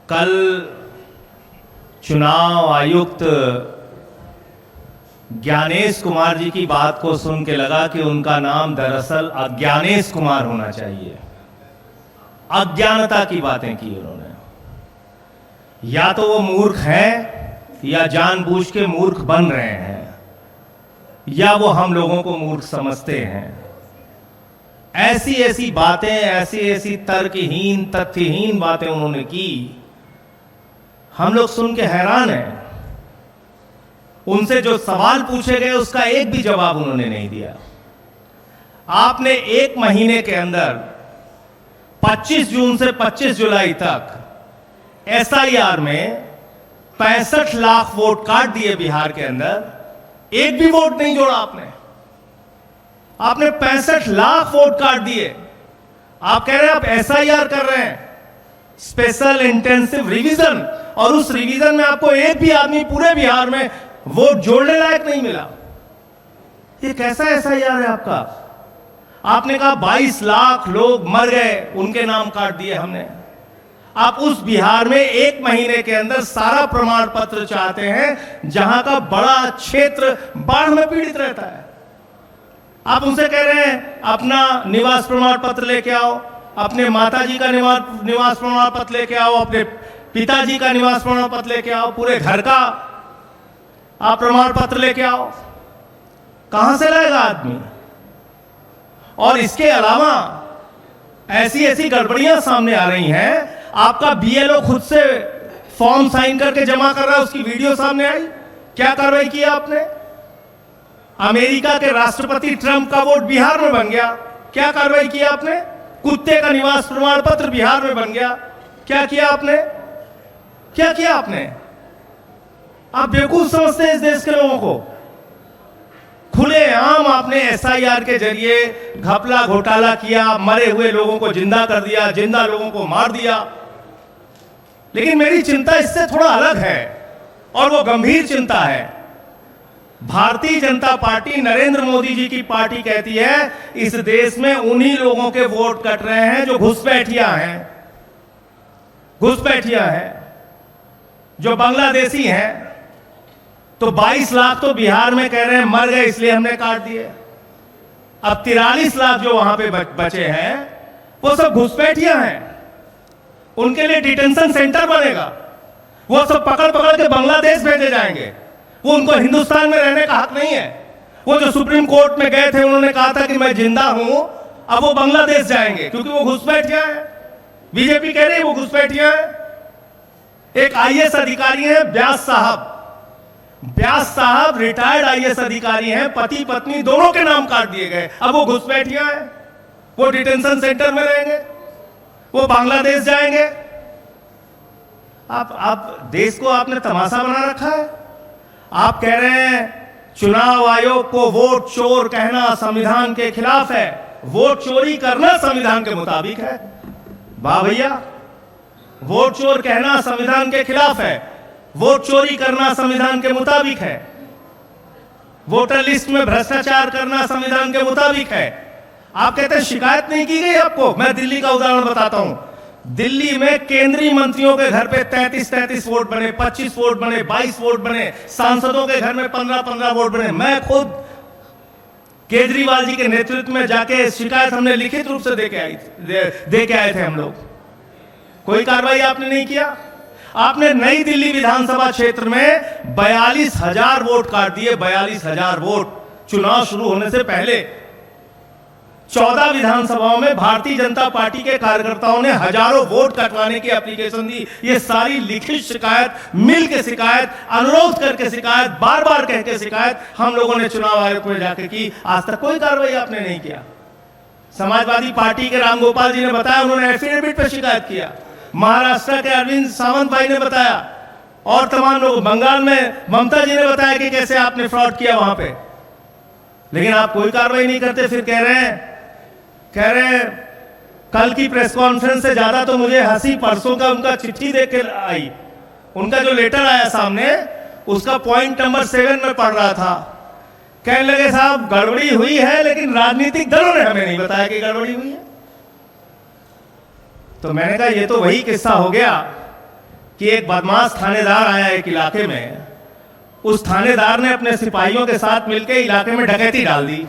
कल चुनाव आयुक्त ज्ञानेश कुमार जी की बात को सुन के लगा कि उनका नाम दरअसल अज्ञानेश कुमार होना चाहिए। अज्ञानता की बातें की उन्होंने। या तो वो मूर्ख हैं या जानबूझ के मूर्ख बन रहे हैं, या वो हम लोगों को मूर्ख समझते हैं। ऐसी ऐसी बातें, ऐसी ऐसी तर्कहीन तथ्यहीन बातें उन्होंने की, हम लोग सुन के हैरान हैं। उनसे जो सवाल पूछे गए उसका एक भी जवाब उन्होंने नहीं दिया। आपने एक महीने के अंदर 25 जून से 25 जुलाई तक एसआईआर में 65 लाख वोट काट दिए बिहार के अंदर, एक भी वोट नहीं जोड़ा आपने 65 लाख वोट काट दिए। आप कह रहे हैं आप एसआईआर कर रहे हैं, स्पेशल इंटेंसिव रिवीजन, और उस रिवीजन में आपको एक भी आदमी पूरे बिहार में वोट जोड़ने लायक नहीं मिला। ये कैसा एसआईआर है आपका? आपने कहा 22 लाख लोग मर गए, उनके नाम काट दिए हमने। आप उस बिहार में एक महीने के अंदर सारा प्रमाण पत्र चाहते हैं जहां का बड़ा क्षेत्र बाढ़ में पीड़ित रहता है। आप उनसे कह रहे हैं अपना निवास प्रमाण पत्र लेके आओ, अपने माताजी का निवास प्रमाण पत्र लेके आओ, अपने पिताजी का निवास प्रमाण पत्र लेके आओ, पूरे घर का आप प्रमाण पत्र लेके आओ। कहां से लाएगा आदमी? और इसके अलावा ऐसी ऐसी गड़बड़ियां सामने आ रही हैं। आपका बीएलओ खुद से फॉर्म साइन करके जमा कर रहा है, उसकी वीडियो सामने आई। क्या कार्रवाई की आपने? अमेरिका के राष्ट्रपति ट्रंप का वोट बिहार में बन गया, क्या कार्रवाई की आपने? कुत्ते का निवास प्रमाण पत्र बिहार में बन गया, क्या किया आपने? क्या किया आपने? आप बेवकूफ समझते हैं इस देश के लोगों को। खुलेआम आपने एसआईआर के जरिए घपला घोटाला किया, मरे हुए लोगों को जिंदा कर दिया, जिंदा लोगों को मार दिया। लेकिन मेरी चिंता इससे थोड़ा अलग है, और वो गंभीर चिंता है। भारतीय जनता पार्टी, नरेंद्र मोदी जी की पार्टी कहती है इस देश में उन्हीं लोगों के वोट कट रहे हैं जो घुसपैठिया हैं, जो बांग्लादेशी हैं। तो 22 लाख तो बिहार में कह रहे हैं मर गए इसलिए हमने काट दिए। अब 43 लाख जो वहां पे बचे हैं वो सब घुसपैठिया हैं। उनके लिए डिटेंशन सेंटर बनेगा, वो सब पकड़ पकड़ के बांग्लादेश भेजे जाएंगे। वो उनको हिंदुस्तान में रहने का हक नहीं है। वो जो सुप्रीम कोर्ट में गए थे, उन्होंने कहा था कि मैं जिंदा हूं, अब वो बांग्लादेश जाएंगे क्योंकि वो घुसपैठिया है। बीजेपी कह रही है वो घुसपैठिया है। एक आईएएस अधिकारी है व्यास साहब रिटायर्ड आईएएस अधिकारी हैं, पति पत्नी दोनों के नाम काट दिए गए। अब वो घुसपैठिया हैं, वो डिटेंशन सेंटर में रहेंगे, वो बांग्लादेश जाएंगे। आप देश को आपने तमाशा बना रखा है। आप कह रहे हैं चुनाव आयोग को वोट चोर कहना संविधान के खिलाफ है, वोट चोरी करना संविधान के मुताबिक है। वाह भैया, वोट चोर कहना संविधान के खिलाफ है, वोट चोरी करना संविधान के मुताबिक है, वोटर लिस्ट में भ्रष्टाचार करना संविधान के मुताबिक है। आप कहते हैं शिकायत नहीं की गई आपको। मैं दिल्ली का उदाहरण बताता हूं। दिल्ली में केंद्रीय मंत्रियों के घर पे 33 वोट बने, 25 वोट बने, 22 वोट बने, सांसदों के घर में 15 वोट बने। मैं खुद केजरीवाल जी के नेतृत्व में जाके शिकायत हमने लिखित रूप से दे के आए थे हम लोग। कोई कार्रवाई आपने नहीं किया। आपने नई दिल्ली विधानसभा क्षेत्र में 42,000 वोट काट दिए, 42,000 वोट चुनाव शुरू होने से पहले। 14 विधानसभाओं में भारतीय जनता पार्टी के कार्यकर्ताओं ने हजारों वोट कटवाने की एप्लीकेशन दी। ये सारी लिखित शिकायत, मिल के शिकायत, अनुरोध करके शिकायत, बार बार कह के शिकायत हम लोगों ने चुनाव आयोग में जाकर की। आज तक कोई कार्रवाई आपने नहीं किया। समाजवादी पार्टी के रामगोपाल जी ने बताया, उन्होंने एफिडेविट पर शिकायत किया। महाराष्ट्र के अरविंद सावंत भाई ने बताया, और तमाम लोग, बंगाल में ममता जी ने बताया कि कैसे आपने फ्रॉड किया वहां पे। लेकिन आप कोई कार्रवाई नहीं करते। फिर कह रहे हैं कल की प्रेस कॉन्फ्रेंस से ज्यादा तो मुझे हंसी परसों का उनका चिट्ठी देख के आई। उनका जो लेटर आया सामने, उसका पॉइंट नंबर 7 में पढ़ रहा था। कहने लगे साहब गड़बड़ी हुई है, लेकिन राजनीतिक दलों ने हमें नहीं बताया कि गड़बड़ी हुई है। तो मैंने कहा ये तो वही किस्सा हो गया कि एक बदमाश थानेदार आया एक इलाके में, उस थानेदार ने अपने सिपाहियों के साथ मिलकर इलाके में डकैती डाल दी।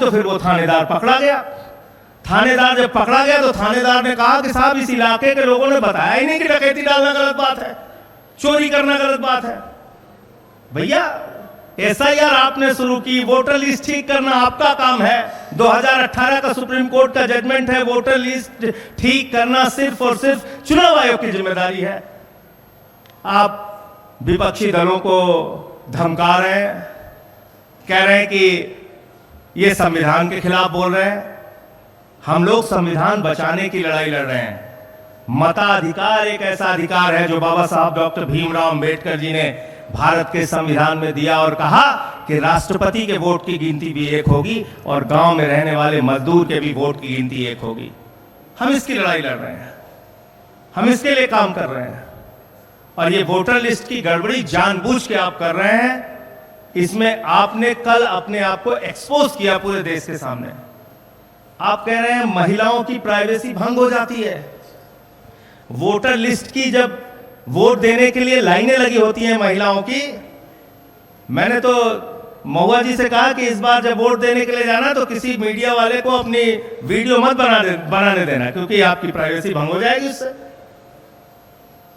तो फिर वो थानेदार पकड़ा गया। थानेदार जब पकड़ा गया तो थानेदार ने कहा कि साहब इस इलाके के लोगों ने बताया ही नहीं कि डकैती डालना गलत बात है, चोरी करना गलत बात है। भैया एसआईआर आपने शुरू की, वोटर लिस्ट ठीक करना आपका काम है। 2018 का सुप्रीम कोर्ट का जजमेंट है, वोटर लिस्ट ठीक करना सिर्फ और सिर्फ चुनाव आयोग की जिम्मेदारी है। आप विपक्षी दलों को धमका रहे हैं, कह रहे हैं कि ये संविधान के खिलाफ बोल रहे हैं। हम लोग संविधान बचाने की लड़ाई लड़ रहे हैं। मताधिकार एक ऐसा अधिकार है जो बाबा साहब डॉक्टर भीमराव अंबेडकर जी ने भारत के संविधान में दिया और कहा कि राष्ट्रपति के वोट की गिनती भी एक होगी और गांव में रहने वाले मजदूर के भी वोट की गिनती एक होगी। हम इसकी लड़ाई लड़ रहे हैं, हम इसके लिए काम कर रहे हैं। और ये वोटर लिस्ट की गड़बड़ी जानबूझ के आप कर रहे हैं। इसमें आपने कल अपने आप को एक्सपोज किया पूरे देश के सामने। आप कह रहे हैं महिलाओं की प्राइवेसी भंग हो जाती है। वोटर लिस्ट की जब वोट देने के लिए लाइनें लगी होती हैं महिलाओं की, मैंने तो महुआ जी से कहा कि इस बार जब वोट देने के लिए जाना तो किसी मीडिया वाले को अपनी वीडियो मत बनाने देना, क्योंकि आपकी प्राइवेसी भंग हो जाएगी उससे।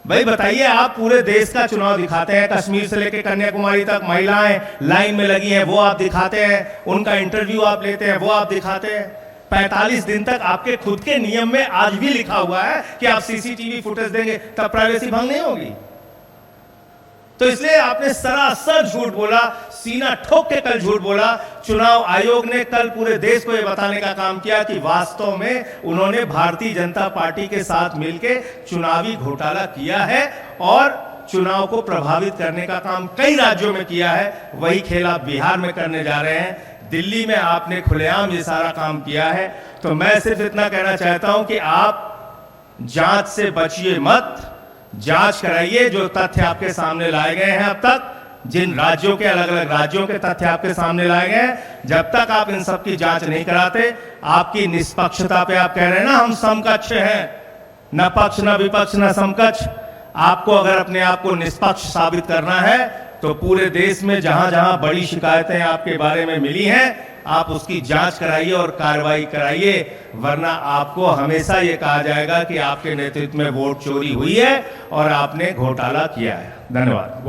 भाई बताइए, आप पूरे देश का चुनाव दिखाते हैं, कश्मीर से लेकर कन्याकुमारी तक महिलाएं लाइन में लगी हैं वो आप दिखाते हैं, उनका इंटरव्यू आप लेते हैं वो आप दिखाते हैं। 45 दिन तक आपके खुद के नियम में आज भी लिखा हुआ है कि आप सीसीटीवी फुटेज देंगे तब प्राइवेसी भंग नहीं होगी। तो इसलिए आपने सरासर झूठ बोला, सीना ठोक के कल झूठ बोला। चुनाव आयोग ने कल पूरे देश को यह बताने का काम किया कि वास्तव में उन्होंने भारतीय जनता पार्टी के साथ मिलकर चुनावी घोटाला किया है और चुनाव को प्रभावित करने का काम कई राज्यों में किया है। वही खेल आप बिहार में करने जा रहे हैं। दिल्ली में आपने खुलेआम ये सारा काम किया है। तो मैं सिर्फ इतना कहना चाहता हूं कि आप जांच से बचिए मत, जांच कराइए। जो तथ्य आपके सामने लाए गए हैं अब तक, जिन राज्यों के अलग अलग राज्यों के तथ्य आपके सामने लाए गए हैं, जब तक आप इन सब की जांच नहीं कराते, आपकी निष्पक्षता पे आप कह रहे हैं ना हम समकक्ष हैं, न पक्ष न विपक्ष न समकक्ष। आपको अगर अपने आप को निष्पक्ष साबित करना है तो पूरे देश में जहां जहां बड़ी शिकायतें आपके बारे में मिली हैं, आप उसकी जांच कराइए और कार्रवाई कराइए, वरना आपको हमेशा ये कहा जाएगा कि आपके नेतृत्व में वोट चोरी हुई है और आपने घोटाला किया है। धन्यवाद।